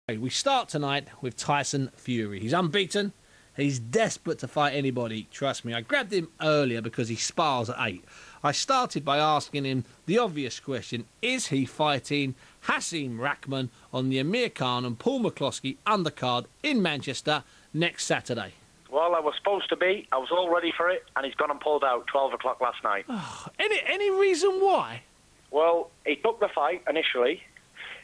We start tonight with Tyson Fury. He's unbeaten. He's desperate to fight anybody, trust me. I grabbed him earlier because he spars at 8. I started by asking him the obvious question, is he fighting Rahman on the Amir Khan and Paul McCloskey undercard in Manchester next Saturday? Well, I was supposed to be. I was all ready for it, and he's gone and pulled out 12 o'clock last night. Oh, any reason why? Well, he took the fight initially,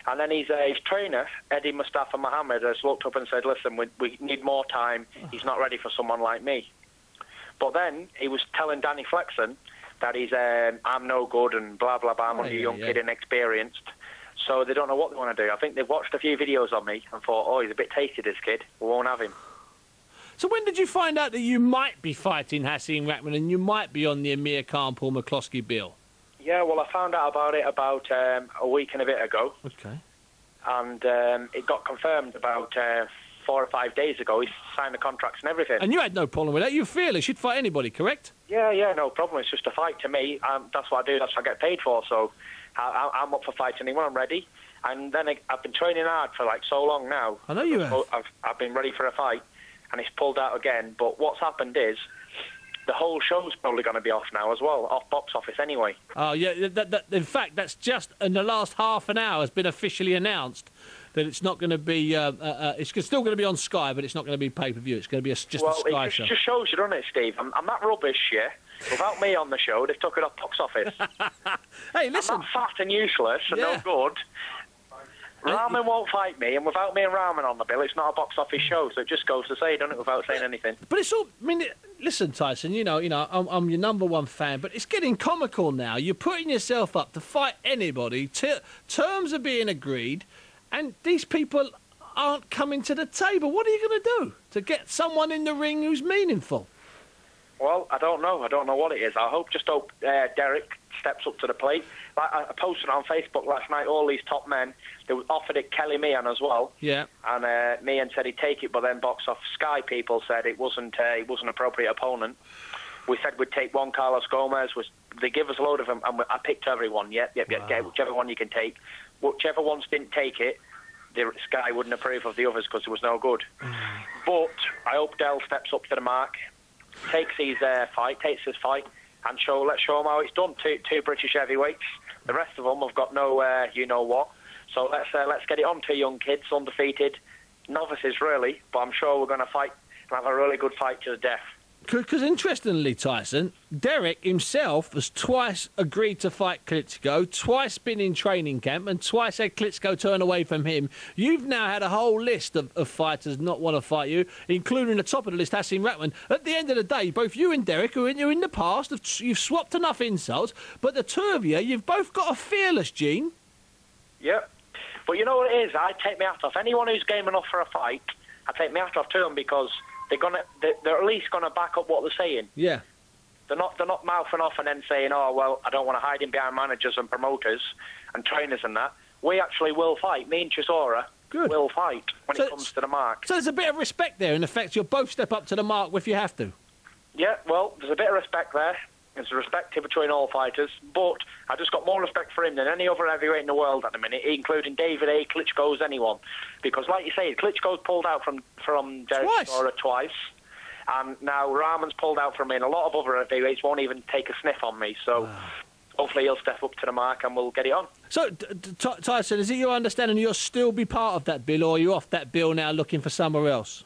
and then his trainer, Eddie Mustafa Mohammed, has looked up and said, listen, we need more time. He's not ready for someone like me. But then he was telling Danny Flexen that he's, I'm no good and blah, blah, blah. I'm only a young kid, inexperienced. So they don't know what they want to do. I think they've watched a few videos of me and thought, oh, he's a bit tasty, this kid. We won't have him. So when did you find out that you might be fighting Rahman and you might be on the Amir Khan, Paul McCloskey bill? Yeah, well, I found out about it about a week and a bit ago. Okay. And it got confirmed about 4 or 5 days ago. He signed the contracts and everything. And you had no problem with that? You're fearless. You'd fight anybody, correct? Yeah, no problem. It's just a fight to me. That's what I do. That's what I get paid for. So I'm up for fighting anyone. I'm ready. And then I've been training hard for like so long now. I know you have. I've been ready for a fight, and it's pulled out again. But what's happened is the whole show's probably going to be off now as well, off box office anyway. Oh, yeah, in fact, that's just in the last half an hour has been officially announced that it's not going to be, it's still going to be on Sky, but it's not going to be pay-per-view. It's going to be just a Sky show. Well, it just shows you, doesn't it, Steve? I'm that rubbish, yeah? Without me on the show, they've took it off box office. Hey, listen. I'm that fat and useless and no good. Rahman won't fight me, and without me and Rahman on the bill, it's not a box office show, so it just goes to say, doesn't it, without saying anything. But it's all, I mean, listen, Tyson, you know, I'm your #1 fan, but it's getting comical now. You're putting yourself up to fight anybody, terms are being agreed, and these people aren't coming to the table. What are you going to do to get someone in the ring who's meaningful? Well, I don't know. I don't know what it is. I hope Derek steps up to the plate. Like I posted on Facebook last night, all these top men, they offered it Kelly Meehan as well. Yeah. And Meehan said he'd take it, but then box off Sky people said it wasn't an appropriate opponent. We said we'd take Juan Carlos Gomez. They give us a load of them, and I picked everyone. Yep, get whichever one you can take. Whichever ones didn't take it, Sky wouldn't approve of the others because it was no good. But I hope Dell steps up to the mark, takes his fight, and let's show him how it's done. Two British heavyweights. The rest of them have got no you-know-what. So let's get it on. 2 young kids, undefeated, novices really, but I'm sure we're going to fight and have a really good fight to the death. Because interestingly, Tyson, Derek himself has twice agreed to fight Klitschko, twice been in training camp, and twice had Klitschko turn away from him. You've now had a whole list of fighters not want to fight you, including the top of the list, Rahman. At the end of the day, both you and Derek, who in the past, you've swapped enough insults, but the two of you've both got a fearless gene. Yep. But you know what it is? I take my hat off. Anyone who's game enough for a fight, I take my hat off to them because they're at least gonna back up what they're saying. Yeah. They're not mouthing off and then saying, oh well, I don't want to hide in behind managers and promoters and trainers and that. We actually will fight. Me and Chisora will fight when it comes to the mark. So there's a bit of respect there in the fact you'll both step up to the mark if you have to. Yeah, well, there's a bit of respect there. There's respect between all fighters, but I just got more respect for him than any other heavyweight in the world at the minute, including David A. Klitschko's anyone. Because, like you say, Klitschko's pulled out from Derek Chisora twice, and now Rahman's pulled out from me, and a lot of other heavyweights won't even take a sniff on me. So hopefully he'll step up to the mark and we'll get it on. So, Tyson, is it your understanding you'll still be part of that bill, or are you off that bill now looking for somewhere else?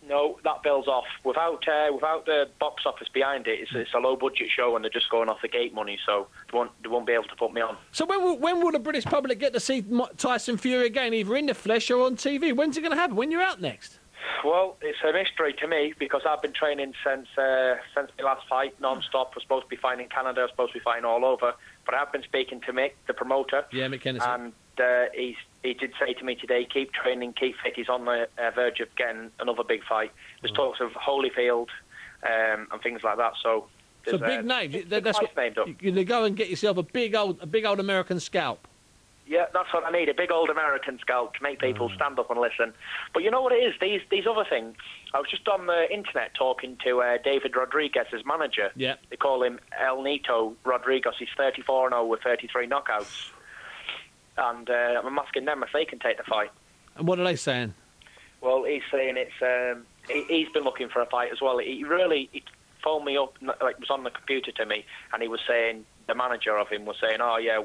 No, that bill's off. Without the box office behind it, it's a low-budget show and they're just going off the gate money, so they won't be able to put me on. So when will the British public get to see Tyson Fury again, either in the flesh or on TV? When's it going to happen? When you're out next? Well, it's a mystery to me because I've been training since my last fight, non-stop. We're supposed to be fighting in Canada, we're supposed to be fighting all over. But I've been speaking to Mick, the promoter. Yeah, Mick Kennedy. And he did say to me today, keep training, keep fit. He's on the verge of getting another big fight. There's talks of Holyfield and things like that. So big names. That's what named up. You're going to go and get yourself a big old American scalp. Yeah, that's what I need, a big old American scalp to make people stand up and listen. But you know what it is? These other things. I was just on the internet talking to David Rodriguez's manager. Yeah. They call him El Nito Rodriguez. He's 34-0 with 33 knockouts. And I'm asking them if they can take the fight. And what are they saying? Well, he's saying he's been looking for a fight as well. He phoned me up, like was on the computer to me, and he was saying, the manager of him was saying, oh yeah,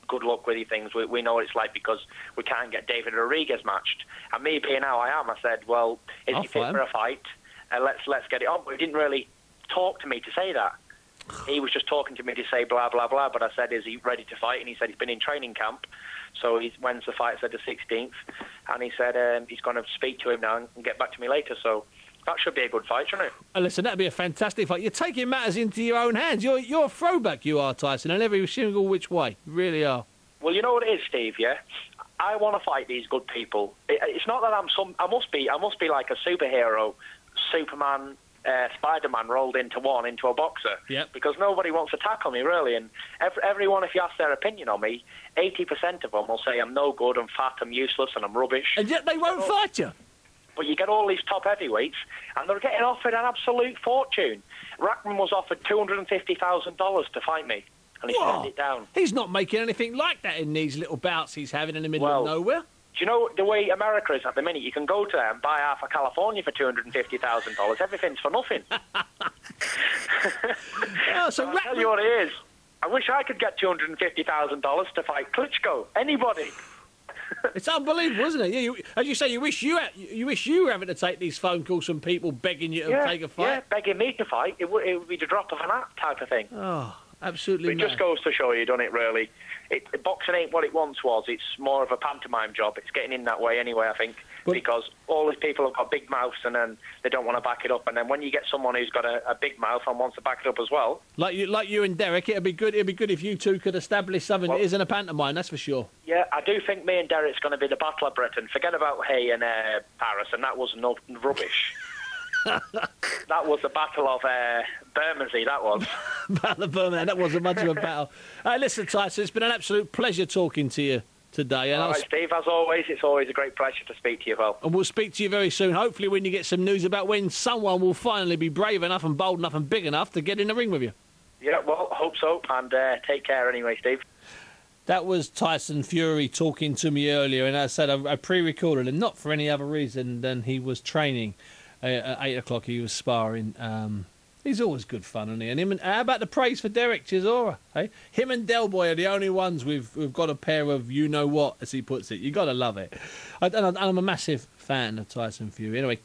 good luck with your things. We know what it's like because we can't get David Rodriguez matched. And me being how I am, I said, well, is he fit for a fight? Let's get it on. But he didn't really talk to me to say that. He was just talking to me to say blah, blah, blah. But I said, is he ready to fight? And he said he's been in training camp. So when's the fight? I said the 16th. And he said he's going to speak to him now and get back to me later. So that should be a good fight, shouldn't it? Listen, that'd be a fantastic fight. You're taking matters into your own hands. You're a throwback, you are, Tyson, and every single which way. You really are. Well, you know what it is, Steve, yeah? I want to fight these good people. It's not that I must be like a superhero, Superman, Spider-Man rolled into a boxer. Yep. Because nobody wants to tackle me, really. And everyone, if you ask their opinion on me, 80% of them will say I'm no good, I'm fat, I'm useless, and I'm rubbish. And yet they won't fight you. But you get all these top heavyweights, and they're getting offered an absolute fortune. Rahman was offered $250,000 to fight me, and he turned it down. He's not making anything like that in these little bouts he's having in the middle of nowhere. Do you know the way America is at the minute? You can go to there and buy half of California for $250,000. Everything's for nothing. Oh, so I'll tell you what it is. I wish I could get $250,000 to fight Klitschko. Anybody. It's unbelievable, isn't it? Yeah, as you say, you wish you were having to take these phone calls from people begging you to take a fight. Yeah, begging me to fight. It would be the drop of an hat type of thing. Oh, absolutely. But it just goes to show you, doesn't it, really? Boxing ain't what it once was. It's more of a pantomime job. It's getting in that way anyway, I think, because all these people have got big mouths and then they don't want to back it up. And then when you get someone who's got a big mouth and wants to back it up as well, like you and Derek, it'd be good if you two could establish something that isn't a pantomime. That's for sure. Yeah, I do think me and Derek's going to be the Battle of Britain. Forget about Hay and Paris, and that was no rubbish. That was the Battle of Bermondsey, that was. Battle of Birmingham, that wasn't much of a battle. Listen, Tyson, it's been an absolute pleasure talking to you today. All right, Steve, as always, it's always a great pleasure to speak to you, Phil. And we'll speak to you very soon, hopefully when you get some news about when someone will finally be brave enough and bold enough and big enough to get in the ring with you. Yeah, well, I hope so, and take care anyway, Steve. That was Tyson Fury talking to me earlier, and as I said, I pre-recorded him, not for any other reason than he was training. At 8 o'clock he was sparring. He's always good fun, isn't he? And how about the praise for Derek Chisora? Hey? Him and Del Boy are the only ones we've got a pair of you-know-what, as he puts it. You got to love it. And I'm a massive fan of Tyson Fury. Anyway,